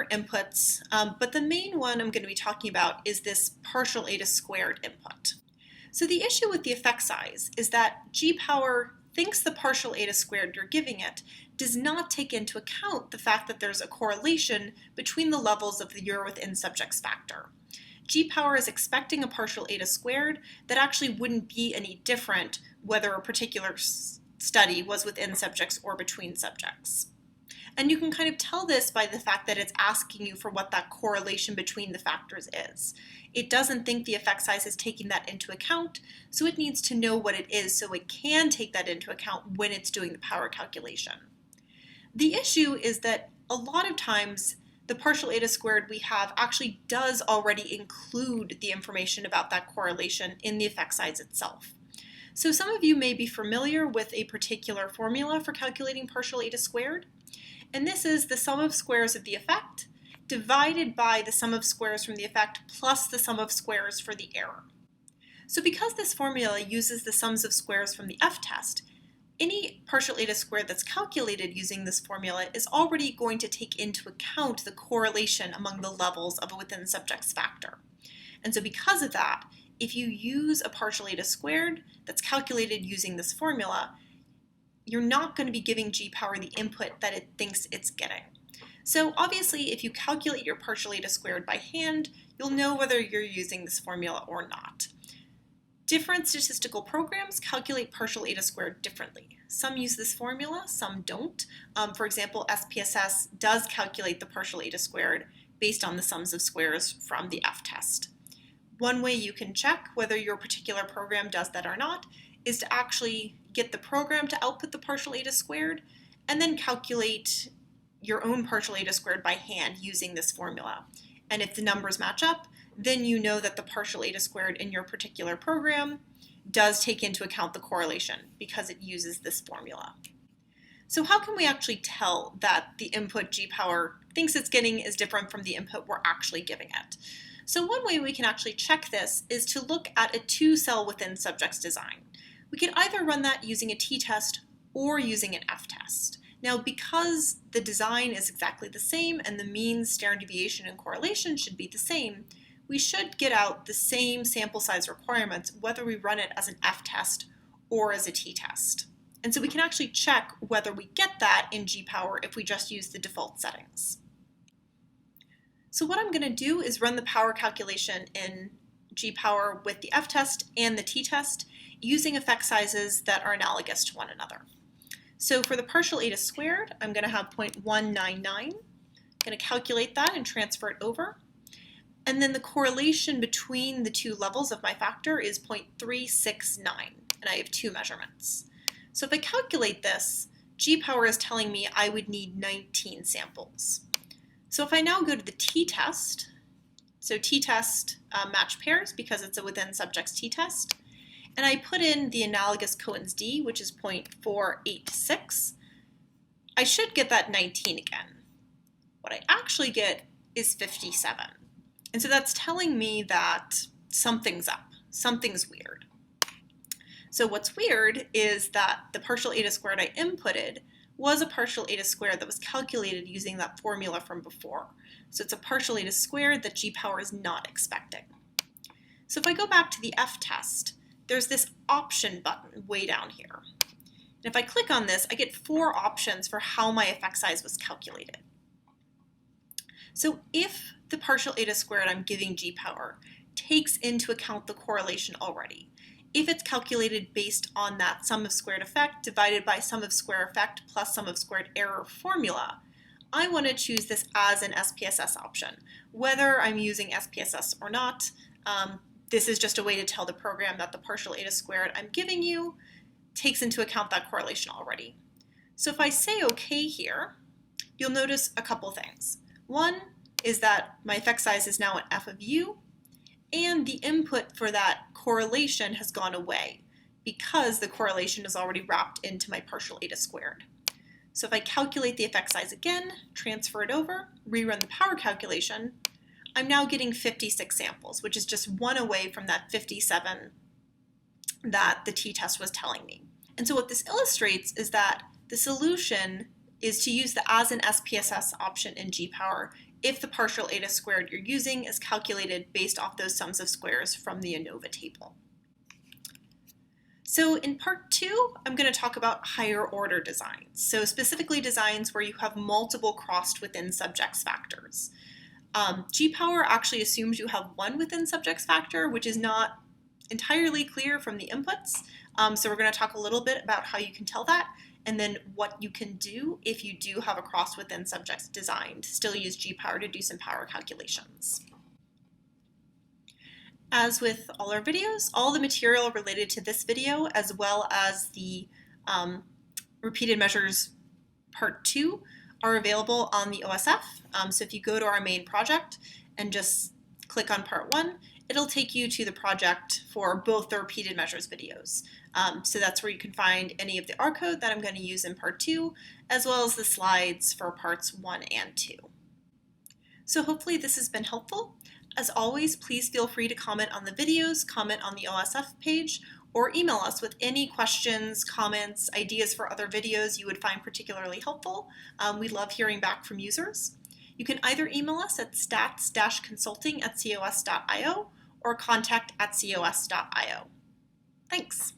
other inputs, but the main one I'm going to be talking about is this partial eta squared input. So the issue with the effect size is that G-power thinks the partial eta squared you're giving it does not take into account the fact that there's a correlation between the levels of the your within subjects factor. G-power is expecting a partial eta squared that actually wouldn't be any different whether a particular study was within subjects or between subjects. And you can kind of tell this by the fact that it's asking you for what that correlation between the factors is. It doesn't think the effect size is taking that into account, so it needs to know what it is so it can take that into account when it's doing the power calculation. The issue is that a lot of times the partial eta squared we have actually does already include the information about that correlation in the effect size itself. So some of you may be familiar with a particular formula for calculating partial eta squared. And this is the sum of squares of the effect divided by the sum of squares from the effect plus the sum of squares for the error. So because this formula uses the sums of squares from the f-test, any partial eta squared that's calculated using this formula is already going to take into account the correlation among the levels of a within subjects factor. And so because of that, if you use a partial eta squared that's calculated using this formula, you're not going to be giving G-power the input that it thinks it's getting. So obviously, if you calculate your partial eta squared by hand, you'll know whether you're using this formula or not. Different statistical programs calculate partial eta squared differently. Some use this formula, some don't. For example, SPSS does calculate the partial eta squared based on the sums of squares from the f-test. One way you can check whether your particular program does that or not is to actually get the program to output the partial eta squared and then calculate your own partial eta squared by hand using this formula. And if the numbers match up, then you know that the partial eta squared in your particular program does take into account the correlation because it uses this formula. So how can we actually tell that the input G-power thinks it's getting is different from the input we're actually giving it? So one way we can actually check this is to look at a two-cell within subjects design. We can either run that using a t-test or using an f-test. Now, because the design is exactly the same and the mean, standard deviation, and correlation should be the same, we should get out the same sample size requirements whether we run it as an f-test or as a t-test. And so we can actually check whether we get that in G-power if we just use the default settings. So what I'm going to do is run the power calculation in G-power with the f-test and the t-test using effect sizes that are analogous to one another. So for the partial eta squared, I'm going to have 0.199. I'm going to calculate that and transfer it over. And then the correlation between the two levels of my factor is 0.369, and I have two measurements. So if I calculate this, G-power is telling me I would need 19 samples. So if I now go to the t-test, so t-test match pairs because it's a within subjects t-test, and I put in the analogous Cohen's d, which is 0.486, I should get that 19 again. What I actually get is 57. And so that's telling me that something's up, something's weird. So what's weird is that the partial eta squared I inputted was a partial eta squared that was calculated using that formula from before. So it's a partial eta squared that G-power is not expecting. So if I go back to the f-test, there's this option button way down here. And if I click on this, I get 4 options for how my effect size was calculated. So if the partial eta squared I'm giving G-power takes into account the correlation already, if it's calculated based on that sum of squared effect divided by sum of square effect plus sum of squared error formula, I want to choose this as an SPSS option. Whether I'm using SPSS or not, this is just a way to tell the program that the partial eta squared I'm giving you takes into account that correlation already. So if I say OK here, you'll notice a couple things. One is that my effect size is now an f of u, and the input for that correlation has gone away because the correlation is already wrapped into my partial eta squared. So if I calculate the effect size again, transfer it over, rerun the power calculation, I'm now getting 56 samples, which is just one away from that 57 that the t-test was telling me. And so what this illustrates is that the solution is to use the as an SPSS option in G-power if the partial eta squared you're using is calculated based off those sums of squares from the ANOVA table. So in part 2, I'm going to talk about higher order designs. So specifically designs where you have multiple crossed within subjects factors. G-power actually assumes you have one within subjects factor, which is not entirely clear from the inputs. So we're going to talk a little bit about how you can tell that, and then what you can do if you do have a cross within subjects design to still use G-power to do some power calculations. As with all our videos, all the material related to this video, as well as the repeated measures part 2, are available on the OSF. So if you go to our main project and just click on part 1, it'll take you to the project for both the repeated measures videos. So that's where you can find any of the R code that I'm going to use in part 2, as well as the slides for parts 1 and 2. So hopefully this has been helpful. As always, please feel free to comment on the videos, comment on the OSF page, or email us with any questions, comments, ideas for other videos you would find particularly helpful. We love hearing back from users. You can either email us at stats-consulting@cos.io or contact@cos.io. Thanks.